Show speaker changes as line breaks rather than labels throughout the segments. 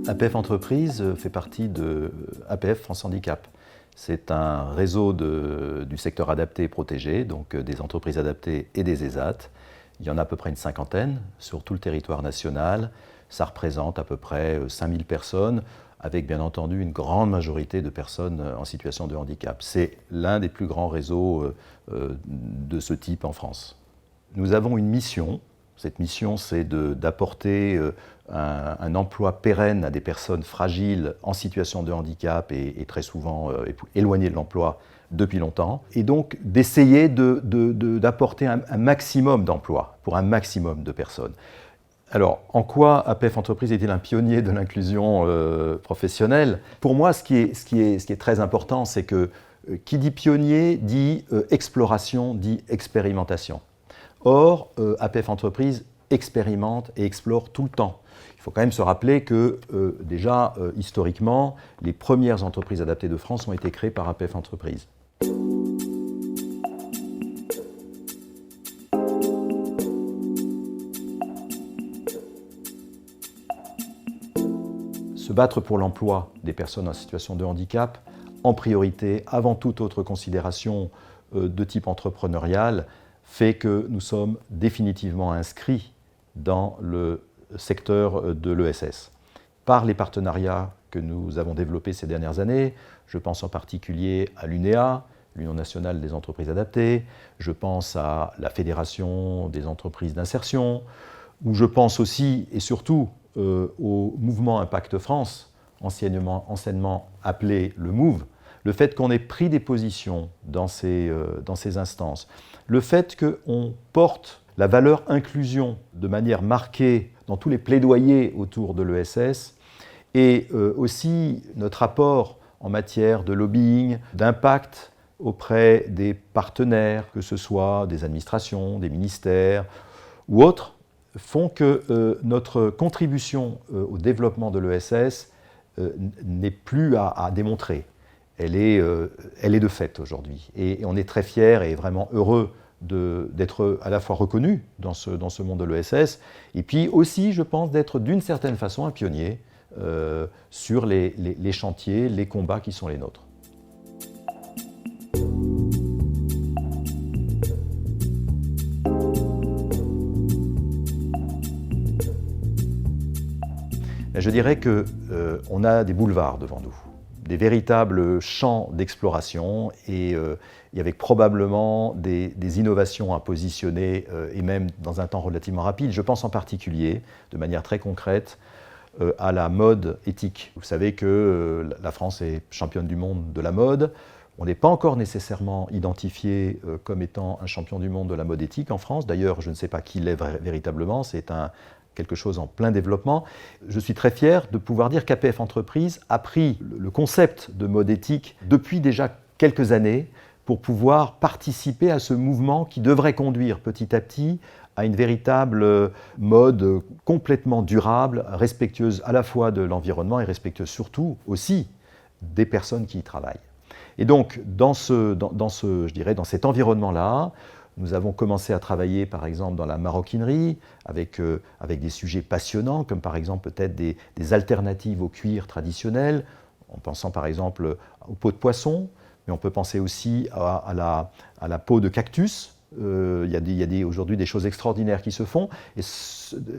APF Entreprise fait partie de APF France Handicap. C'est un réseau du secteur adapté et protégé, donc des entreprises adaptées et des ESAT. Il y en a à peu près une cinquantaine sur tout le territoire national. Ça représente à peu près 5000 personnes, avec bien entendu une grande majorité de personnes en situation de handicap. C'est l'un des plus grands réseaux de ce type en France. Nous avons une mission. Cette mission, c'est d'apporter un emploi pérenne à des personnes fragiles en situation de handicap et très souvent éloignées de l'emploi depuis longtemps. Et donc d'essayer d'apporter un maximum d'emplois pour un maximum de personnes. Alors, en quoi APF Entreprise est-il un pionnier de l'inclusion professionnelle? Pour moi, ce qui est très important, c'est que qui dit pionnier dit exploration, dit expérimentation. Or, APF Entreprise expérimente et explore tout le temps. Il faut quand même se rappeler que, déjà, historiquement, les premières entreprises adaptées de France ont été créées par APF Entreprise. Se battre pour l'emploi des personnes en situation de handicap, en priorité, avant toute autre considération de type entrepreneurial, fait que nous sommes définitivement inscrits dans le secteur de l'ESS. Par les partenariats que nous avons développés ces dernières années, je pense en particulier à l'UNEA, l'Union nationale des entreprises adaptées, je pense à la Fédération des entreprises d'insertion, ou je pense aussi et surtout au mouvement Impact France, anciennement appelé le MOVE, le fait qu'on ait pris des positions dans ces instances, le fait qu'on porte la valeur inclusion de manière marquée dans tous les plaidoyers autour de l'ESS, et aussi notre apport en matière de lobbying, d'impact auprès des partenaires, que ce soit des administrations, des ministères ou autres, font que notre contribution au développement de l'ESS n'est plus à démontrer. Elle est de fait aujourd'hui. Et on est très fiers et vraiment heureux d'être à la fois reconnus dans ce monde de l'ESS, et puis aussi, je pense, d'être d'une certaine façon un pionnier sur les chantiers, les combats qui sont les nôtres. Je dirais qu'on a des boulevards devant nous, des véritables champs d'exploration et avec probablement des innovations à positionner et même dans un temps relativement rapide. Je pense en particulier, de manière très concrète, à la mode éthique. Vous savez que la France est championne du monde de la mode. On n'est pas encore nécessairement identifié comme étant un champion du monde de la mode éthique en France. D'ailleurs, je ne sais pas qui l'est véritablement. C'est quelque chose en plein développement. Je suis très fier de pouvoir dire qu'APF Entreprise a pris le concept de mode éthique depuis déjà quelques années pour pouvoir participer à ce mouvement qui devrait conduire petit à petit à une véritable mode complètement durable, respectueuse à la fois de l'environnement et respectueuse surtout aussi des personnes qui y travaillent. Et donc, dans cet environnement-là, nous avons commencé à travailler, par exemple, dans la maroquinerie, avec des sujets passionnants, comme par exemple peut-être des alternatives au cuir traditionnel, en pensant par exemple aux peaux de poisson, mais on peut penser aussi à la peau de cactus. Il y a aujourd'hui des choses extraordinaires qui se font, et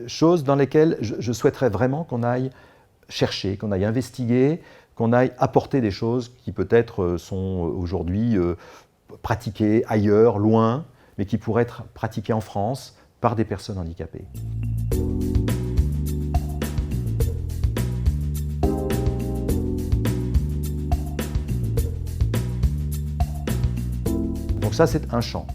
choses dans lesquelles je souhaiterais vraiment qu'on aille chercher, qu'on aille investiguer, qu'on aille apporter des choses qui peut-être sont aujourd'hui pratiquées ailleurs, loin, mais qui pourraient être pratiquées en France par des personnes handicapées. Donc ça, c'est un champ.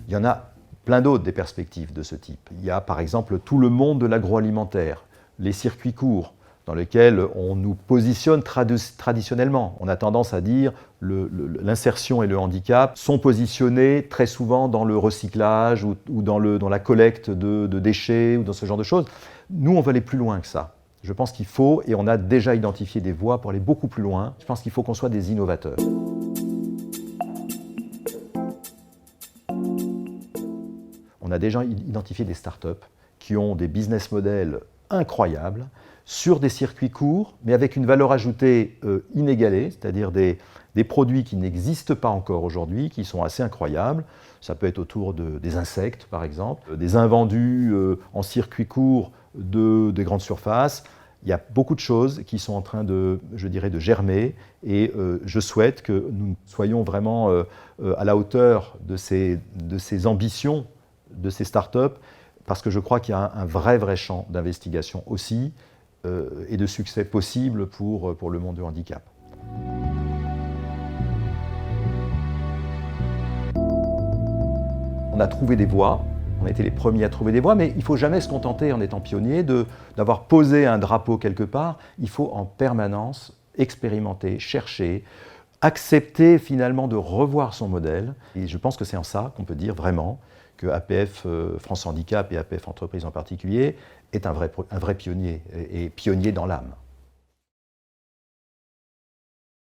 Il y en a plein d'autres des perspectives de ce type. Il y a par exemple tout le monde de l'agroalimentaire, les circuits courts, dans lesquels on nous positionne traditionnellement. On a tendance à dire l'insertion et le handicap sont positionnés très souvent dans le recyclage ou dans la collecte de déchets ou dans ce genre de choses. Nous, on veut aller plus loin que ça. Je pense qu'il faut, et on a déjà identifié des voies pour aller beaucoup plus loin, je pense qu'il faut qu'on soit des innovateurs. On a déjà identifié des startups qui ont des business models incroyables sur des circuits courts, mais avec une valeur ajoutée inégalée, c'est-à-dire des produits qui n'existent pas encore aujourd'hui, qui sont assez incroyables. Ça peut être autour des insectes, par exemple, des invendus en circuit court des grandes surfaces. Il y a beaucoup de choses qui sont en train de, je dirais, de germer, et je souhaite que nous soyons vraiment à la hauteur de ces ambitions, de ces startups, parce que je crois qu'il y a un vrai champ d'investigation aussi, et de succès possible pour le monde du handicap. On a trouvé des voies, on a été les premiers à trouver des voies, mais il ne faut jamais se contenter, en étant pionnier, d'avoir posé un drapeau quelque part. Il faut en permanence expérimenter, chercher, accepter finalement de revoir son modèle. Et je pense que c'est en ça qu'on peut dire vraiment que APF France Handicap et APF Entreprises en particulier est un vrai pionnier, et pionnier dans l'âme.